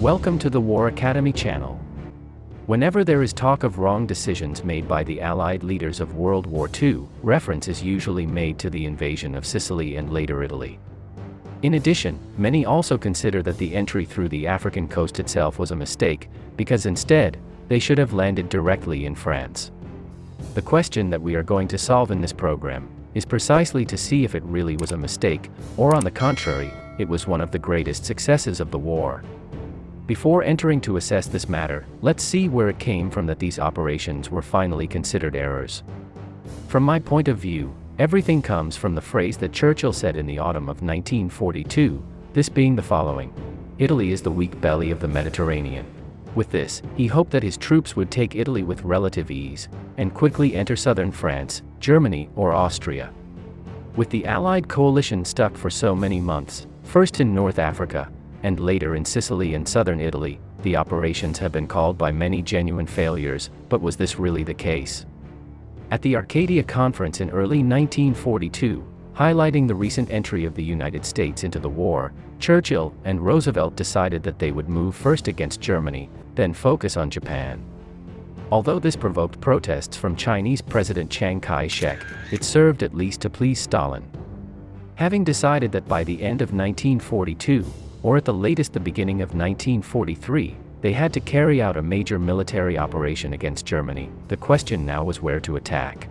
Welcome to the War Academy channel. Whenever there is talk of wrong decisions made by the Allied leaders of World War II, reference is usually made to the invasion of Sicily and later Italy. In addition, many also consider that the entry through the African coast itself was a mistake, because instead, they should have landed directly in France. The question that we are going to solve in this program is precisely to see if it really was a mistake, or on the contrary, it was one of the greatest successes of the war. Before entering to assess this matter, let's see where it came from that these operations were finally considered errors. From my point of view, everything comes from the phrase that Churchill said in the autumn of 1942, this being the following: "Italy is the weak belly of the Mediterranean." With this, he hoped that his troops would take Italy with relative ease, and quickly enter southern France, Germany, or Austria. With the Allied coalition stuck for so many months, first in North Africa, and later in Sicily and southern Italy, the operations have been called by many genuine failures, but was this really the case? At the Arcadia conference in early 1942, highlighting the recent entry of the United States into the war, Churchill and Roosevelt decided that they would move first against Germany, then focus on Japan. Although this provoked protests from Chinese President Chiang Kai-shek, it served at least to please Stalin. Having decided that by the end of 1942, or at the latest the beginning of 1943, they had to carry out a major military operation against Germany, the question now was where to attack.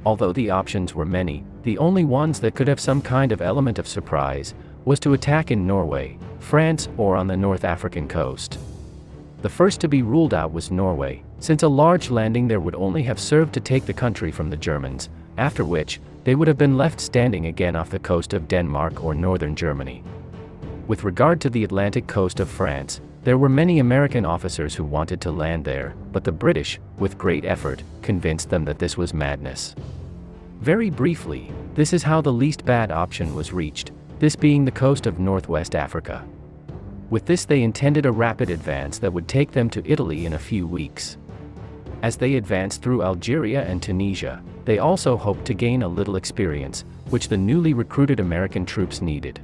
Although the options were many, the only ones that could have some kind of element of surprise was to attack in Norway, France, or on the North African coast. The first to be ruled out was Norway, since a large landing there would only have served to take the country from the Germans, after which, they would have been left standing again off the coast of Denmark or northern Germany. With regard to the Atlantic coast of France, there were many American officers who wanted to land there, but the British, with great effort, convinced them that this was madness. Very briefly, this is how the least bad option was reached, this being the coast of Northwest Africa. With this they intended a rapid advance that would take them to Italy in a few weeks. As they advanced through Algeria and Tunisia, they also hoped to gain a little experience, which the newly recruited American troops needed.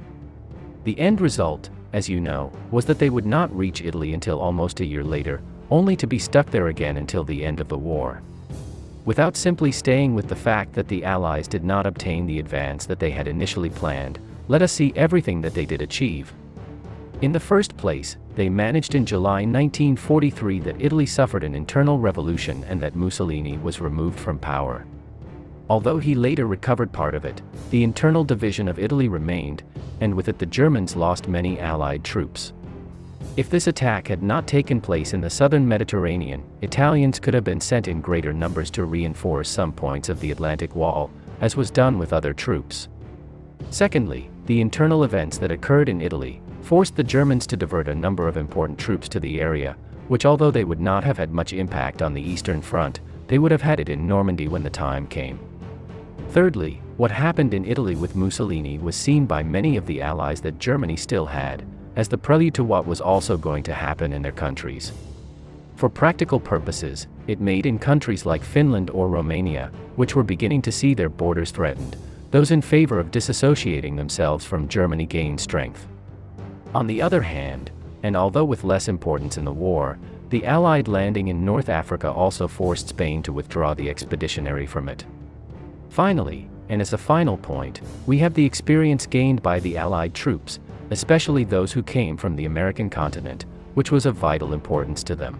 The end result, as you know, was that they would not reach Italy until almost a year later, only to be stuck there again until the end of the war. Without simply staying with the fact that the Allies did not obtain the advance that they had initially planned, let us see everything that they did achieve. In the first place, they managed in July 1943 that Italy suffered an internal revolution and that Mussolini was removed from power. Although he later recovered part of it, the internal division of Italy remained, and with it the Germans lost many Allied troops. If this attack had not taken place in the southern Mediterranean, Italians could have been sent in greater numbers to reinforce some points of the Atlantic Wall, as was done with other troops. Secondly, the internal events that occurred in Italy forced the Germans to divert a number of important troops to the area, which although they would not have had much impact on the Eastern Front, they would have had it in Normandy when the time came. Thirdly, what happened in Italy with Mussolini was seen by many of the Allies that Germany still had, as the prelude to what was also going to happen in their countries. For practical purposes, it made in countries like Finland or Romania, which were beginning to see their borders threatened, those in favor of disassociating themselves from Germany gained strength. On the other hand, and although with less importance in the war, the Allied landing in North Africa also forced Spain to withdraw the expeditionary from it. Finally, and as a final point, we have the experience gained by the Allied troops, especially those who came from the American continent, which was of vital importance to them.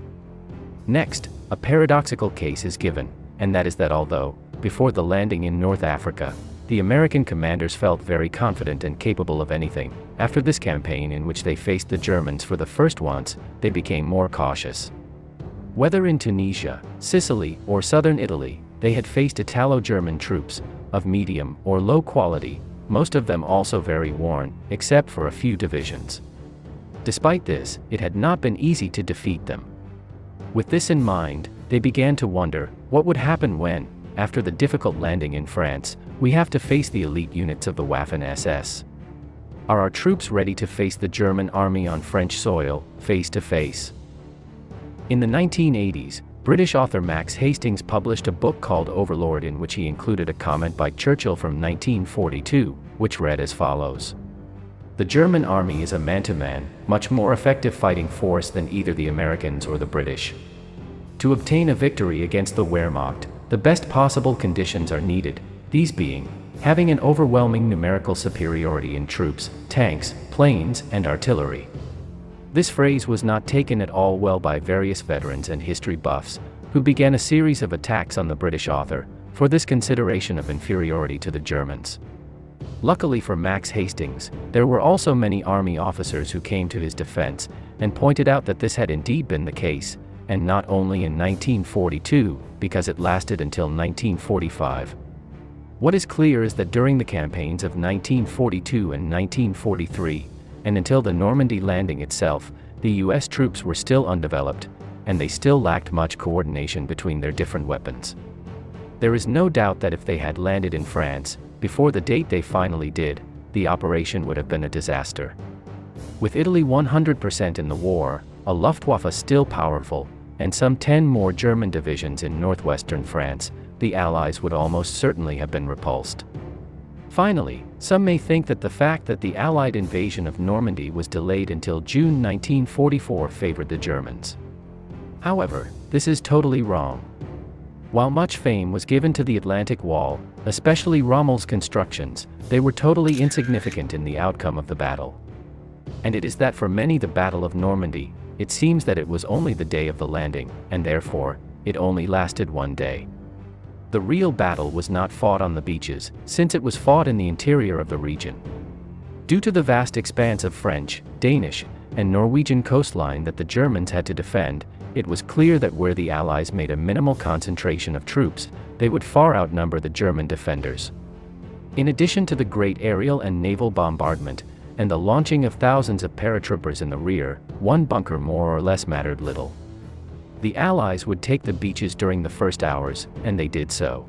Next, a paradoxical case is given, and that is that although, before the landing in North Africa, the American commanders felt very confident and capable of anything, after this campaign in which they faced the Germans for the first once, they became more cautious. Whether in Tunisia, Sicily, or southern Italy, they had faced Italo-German troops, of medium or low quality, most of them also very worn, except for a few divisions. Despite this, it had not been easy to defeat them. With this in mind, they began to wonder, what would happen when, after the difficult landing in France, we have to face the elite units of the Waffen-SS? Are our troops ready to face the German army on French soil, face to face? In the 1980s, British author Max Hastings published a book called Overlord in which he included a comment by Churchill from 1942, which read as follows: The German army is a man-to-man, much more effective fighting force than either the Americans or the British. To obtain a victory against the Wehrmacht, the best possible conditions are needed, these being, having an overwhelming numerical superiority in troops, tanks, planes, and artillery. This phrase was not taken at all well by various veterans and history buffs, who began a series of attacks on the British author, for this consideration of inferiority to the Germans. Luckily for Max Hastings, there were also many army officers who came to his defense, and pointed out that this had indeed been the case, and not only in 1942, because it lasted until 1945. What is clear is that during the campaigns of 1942 and 1943, and until the Normandy landing itself, the US troops were still undeveloped, and they still lacked much coordination between their different weapons. There is no doubt that if they had landed in France, before the date they finally did, the operation would have been a disaster. With Italy 100% in the war, a Luftwaffe still powerful, and some 10 more German divisions in northwestern France, the Allies would almost certainly have been repulsed. Finally, some may think that the fact that the Allied invasion of Normandy was delayed until June 1944 favored the Germans. However, this is totally wrong. While much fame was given to the Atlantic Wall, especially Rommel's constructions, they were totally insignificant in the outcome of the battle. And it is that for many the Battle of Normandy, it seems that it was only the day of the landing, and therefore, it only lasted one day. The real battle was not fought on the beaches, since it was fought in the interior of the region. Due to the vast expanse of French, Danish, and Norwegian coastline that the Germans had to defend, it was clear that where the Allies made a minimal concentration of troops, they would far outnumber the German defenders. In addition to the great aerial and naval bombardment, and the launching of thousands of paratroopers in the rear, one bunker more or less mattered little. The Allies would take the beaches during the first hours, and they did so.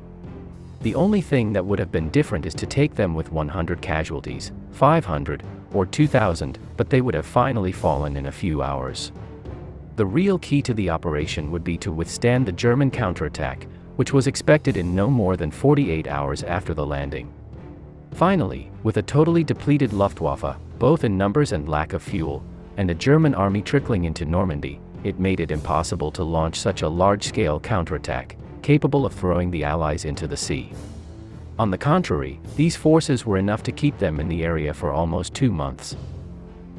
The only thing that would have been different is to take them with 100 casualties, 500, or 2,000, but they would have finally fallen in a few hours. The real key to the operation would be to withstand the German counterattack, which was expected in no more than 48 hours after the landing. Finally, with a totally depleted Luftwaffe, both in numbers and lack of fuel, and a German army trickling into Normandy, it made it impossible to launch such a large-scale counterattack, capable of throwing the Allies into the sea. On the contrary, these forces were enough to keep them in the area for almost 2 months.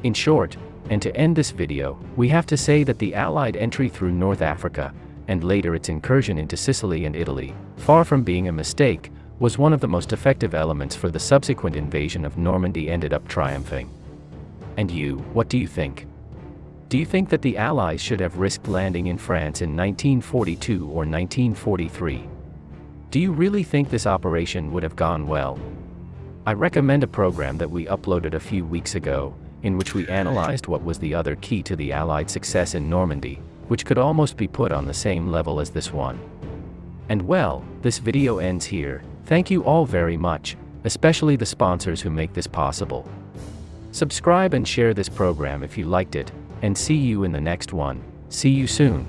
In short, and to end this video, we have to say that the Allied entry through North Africa, and later its incursion into Sicily and Italy, far from being a mistake, was one of the most effective elements for the subsequent invasion of Normandy ended up triumphing. And you, what do you think? Do you think that the Allies should have risked landing in France in 1942 or 1943? Do you really think this operation would have gone well? I recommend a program that we uploaded a few weeks ago, in which we analyzed what was the other key to the Allied success in Normandy, which could almost be put on the same level as this one. And well, this video ends here. Thank you all very much, especially the sponsors who make this possible. Subscribe and share this program if you liked it, and see you in the next one. See you soon.